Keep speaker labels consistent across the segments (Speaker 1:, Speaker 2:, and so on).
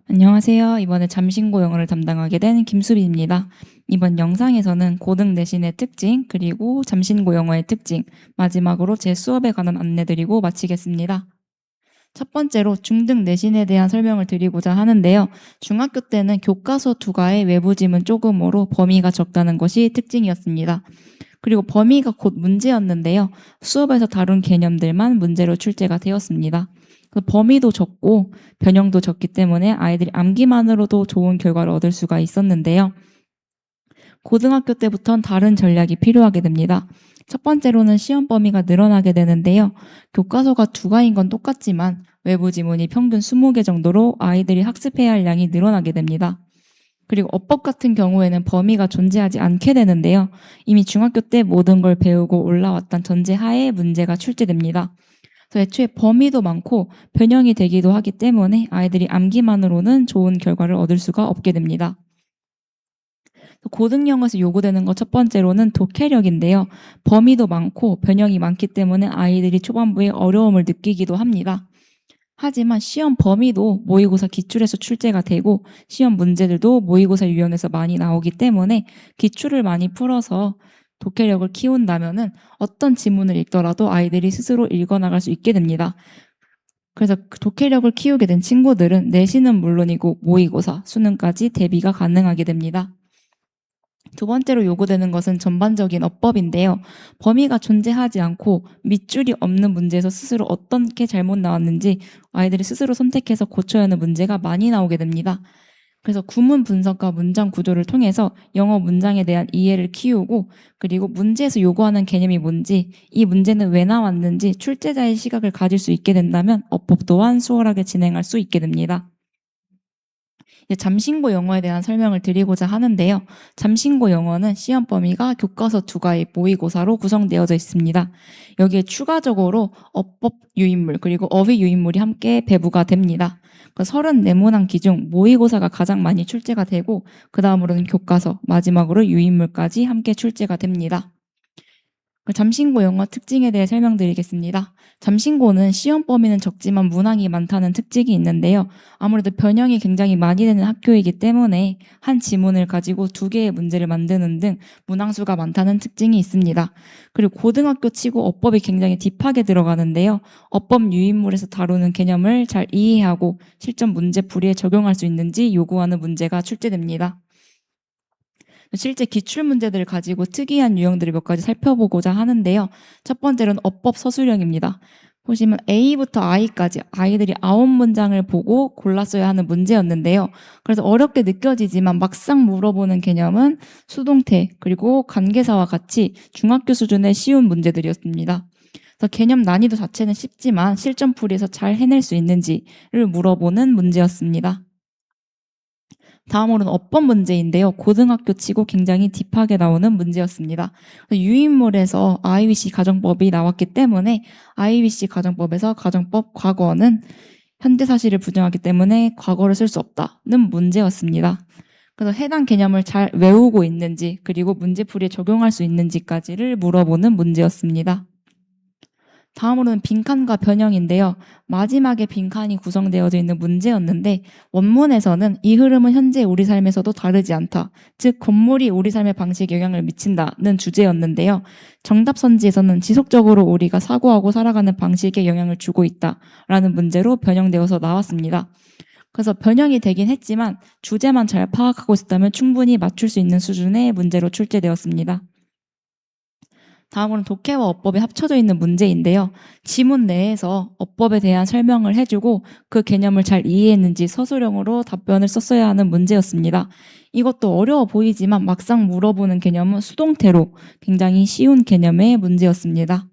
Speaker 1: 안녕하세요. 이번에 잠신고 영어를 담당하게 된 김수빈입니다. 이번 영상에서는 고등 내신의 특징, 그리고 잠신고 영어의 특징, 마지막으로 제 수업에 관한 안내드리고 마치겠습니다. 첫 번째로 중등 내신에 대한 설명을 드리고자 하는데요. 중학교 때는 교과서 2과의 외부 지문 조금으로 범위가 적다는 것이 특징이었습니다. 그리고 범위가 곧 문제였는데요. 수업에서 다룬 개념들만 문제로 출제가 되었습니다. 그 범위도 적고 변형도 적기 때문에 아이들이 암기만으로도 좋은 결과를 얻을 수가 있었는데요. 고등학교 때부터는 다른 전략이 필요하게 됩니다. 첫 번째로는 시험 범위가 늘어나게 되는데요. 교과서가 2과인 건 똑같지만 외부 지문이 평균 20개 정도로 아이들이 학습해야 할 양이 늘어나게 됩니다. 그리고 어법 같은 경우에는 범위가 존재하지 않게 되는데요. 이미 중학교 때 모든 걸 배우고 올라왔던 전제 하에 문제가 출제됩니다. 그래서 애초에 범위도 많고 변형이 되기도 하기 때문에 아이들이 암기만으로는 좋은 결과를 얻을 수가 없게 됩니다. 고등영어에서 요구되는 것 첫 번째로는 독해력인데요. 범위도 많고 변형이 많기 때문에 아이들이 초반부에 어려움을 느끼기도 합니다. 하지만 시험 범위도 모의고사 기출에서 출제가 되고 시험 문제들도 모의고사 유형에서 많이 나오기 때문에 기출을 많이 풀어서 독해력을 키운다면은 어떤 지문을 읽더라도 아이들이 스스로 읽어나갈 수 있게 됩니다. 그래서 그 독해력을 키우게 된 친구들은 내신은 물론이고 모의고사, 수능까지 대비가 가능하게 됩니다. 두 번째로 요구되는 것은 전반적인 어법인데요. 범위가 존재하지 않고 밑줄이 없는 문제에서 스스로 어떻게 잘못 나왔는지 아이들이 스스로 선택해서 고쳐야 하는 문제가 많이 나오게 됩니다. 그래서 구문 분석과 문장 구조를 통해서 영어 문장에 대한 이해를 키우고, 그리고 문제에서 요구하는 개념이 뭔지, 이 문제는 왜 나왔는지 출제자의 시각을 가질 수 있게 된다면 어법 또한 수월하게 진행할 수 있게 됩니다. 잠신고 영어에 대한 설명을 드리고자 하는데요. 잠신고 영어는 시험 범위가 교과서 2과의 모의고사로 구성되어져 있습니다. 여기에 추가적으로 어법 유인물 그리고 어휘 유인물이 함께 배부가 됩니다. 34문항 중 모의고사가 가장 많이 출제가 되고, 그 다음으로는 교과서, 마지막으로 유인물까지 함께 출제가 됩니다. 잠신고 영어 특징에 대해 설명드리겠습니다. 잠신고는 시험 범위는 적지만 문항이 많다는 특징이 있는데요. 아무래도 변형이 굉장히 많이 되는 학교이기 때문에 한 지문을 가지고 2개의 문제를 만드는 등 문항수가 많다는 특징이 있습니다. 그리고 고등학교 치고 어법이 굉장히 딥하게 들어가는데요. 어법 유인물에서 다루는 개념을 잘 이해하고 실전 문제 풀이에 적용할 수 있는지 요구하는 문제가 출제됩니다. 실제 기출 문제들을 가지고 특이한 유형들을 몇 가지 살펴보고자 하는데요. 첫 번째로는 어법 서술형입니다. 보시면 A부터 I까지 아이들이 9문장을 보고 골랐어야 하는 문제였는데요. 그래서 어렵게 느껴지지만 막상 물어보는 개념은 수동태 그리고 관계사와 같이 중학교 수준의 쉬운 문제들이었습니다. 그래서 개념 난이도 자체는 쉽지만 실전 풀이에서 잘 해낼 수 있는지를 물어보는 문제였습니다. 다음으로는 어법 문제인데요. 고등학교 치고 굉장히 딥하게 나오는 문제였습니다. 유인물에서 IBC 가정법이 나왔기 때문에 IBC 가정법에서 가정법 과거는 현재 사실을 부정하기 때문에 과거를 쓸 수 없다는 문제였습니다. 그래서 해당 개념을 잘 외우고 있는지, 그리고 문제풀이에 적용할 수 있는지까지를 물어보는 문제였습니다. 다음으로는 빈칸과 변형인데요. 마지막에 빈칸이 구성되어져 있는 문제였는데, 원문에서는 이 흐름은 현재 우리 삶에서도 다르지 않다. 즉 건물이 우리 삶의 방식에 영향을 미친다는 주제였는데요. 정답 선지에서는 지속적으로 우리가 사고하고 살아가는 방식에 영향을 주고 있다라는 문제로 변형되어서 나왔습니다. 그래서 변형이 되긴 했지만 주제만 잘 파악하고 있었다면 충분히 맞출 수 있는 수준의 문제로 출제되었습니다. 다음으로는 독해와 어법이 합쳐져 있는 문제인데요. 지문 내에서 어법에 대한 설명을 해주고 그 개념을 잘 이해했는지 서술형으로 답변을 썼어야 하는 문제였습니다. 이것도 어려워 보이지만 막상 물어보는 개념은 수동태로 굉장히 쉬운 개념의 문제였습니다.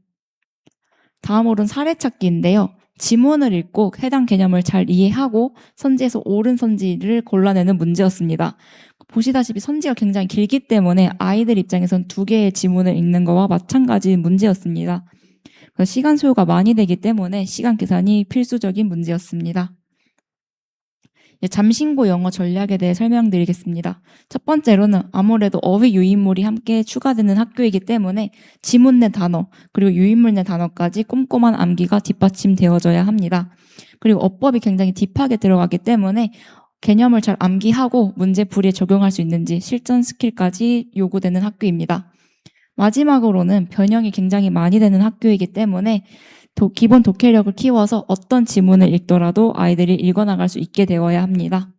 Speaker 1: 다음으로는 사례 찾기인데요. 지문을 읽고 해당 개념을 잘 이해하고 선지에서 옳은 선지를 골라내는 문제였습니다. 보시다시피 선지가 굉장히 길기 때문에 아이들 입장에선 2개의 지문을 읽는 거와 마찬가지인 문제였습니다. 시간 소요가 많이 되기 때문에 시간 계산이 필수적인 문제였습니다. 잠신고 영어 전략에 대해 설명드리겠습니다. 첫 번째로는 아무래도 어휘 유인물이 함께 추가되는 학교이기 때문에 지문 내 단어 그리고 유인물 내 단어까지 꼼꼼한 암기가 뒷받침되어져야 합니다. 그리고 어법이 굉장히 딥하게 들어가기 때문에 개념을 잘 암기하고 문제풀이에 적용할 수 있는지 실전 스킬까지 요구되는 학교입니다. 마지막으로는 변형이 굉장히 많이 되는 학교이기 때문에 기본 독해력을 키워서 어떤 지문을 읽더라도 아이들이 읽어나갈 수 있게 되어야 합니다.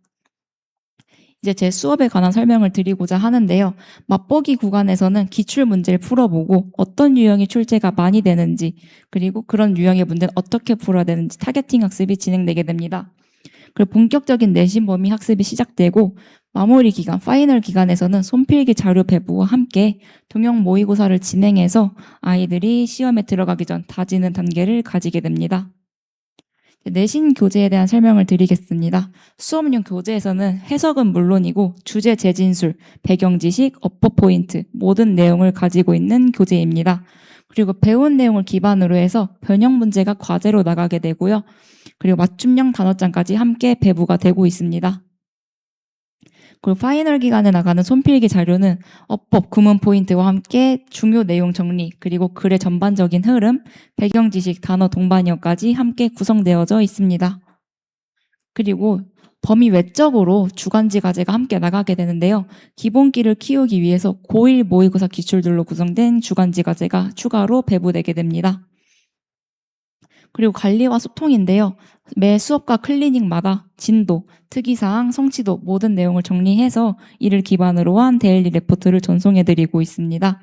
Speaker 1: 이제 제 수업에 관한 설명을 드리고자 하는데요. 맛보기 구간에서는 기출 문제를 풀어보고 어떤 유형의 출제가 많이 되는지, 그리고 그런 유형의 문제는 어떻게 풀어야 되는지 타겟팅 학습이 진행되게 됩니다. 그리고 본격적인 내신 범위 학습이 시작되고 마무리 기간, 파이널 기간에서는 손필기 자료 배부와 함께 동형 모의고사를 진행해서 아이들이 시험에 들어가기 전 다지는 단계를 가지게 됩니다. 내신 교재에 대한 설명을 드리겠습니다. 수업용 교재에서는 해석은 물론이고 주제 재진술, 배경 지식, 어법 포인트 모든 내용을 가지고 있는 교재입니다. 그리고 배운 내용을 기반으로 해서 변형 문제가 과제로 나가게 되고요. 그리고 맞춤형 단어장까지 함께 배부가 되고 있습니다. 그리고 파이널 기간에 나가는 손필기 자료는 어법, 구문 포인트와 함께 중요 내용 정리, 그리고 글의 전반적인 흐름, 배경 지식, 단어 동반어까지 함께 구성되어져 있습니다. 그리고 범위 외적으로 주간지 과제가 함께 나가게 되는데요. 기본기를 키우기 위해서 고1 모의고사 기출들로 구성된 주간지 과제가 추가로 배부되게 됩니다. 그리고 관리와 소통인데요. 매 수업과 클리닉마다 진도, 특이사항, 성취도 모든 내용을 정리해서 이를 기반으로 한 데일리 레포트를 전송해드리고 있습니다.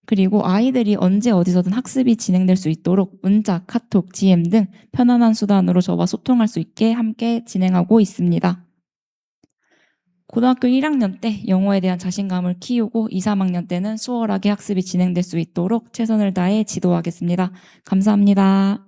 Speaker 1: 그리고 아이들이 언제 어디서든 학습이 진행될 수 있도록 문자, 카톡, DM 등 편안한 수단으로 저와 소통할 수 있게 함께 진행하고 있습니다. 고등학교 1학년 때 영어에 대한 자신감을 키우고 2, 3학년 때는 수월하게 학습이 진행될 수 있도록 최선을 다해 지도하겠습니다. 감사합니다.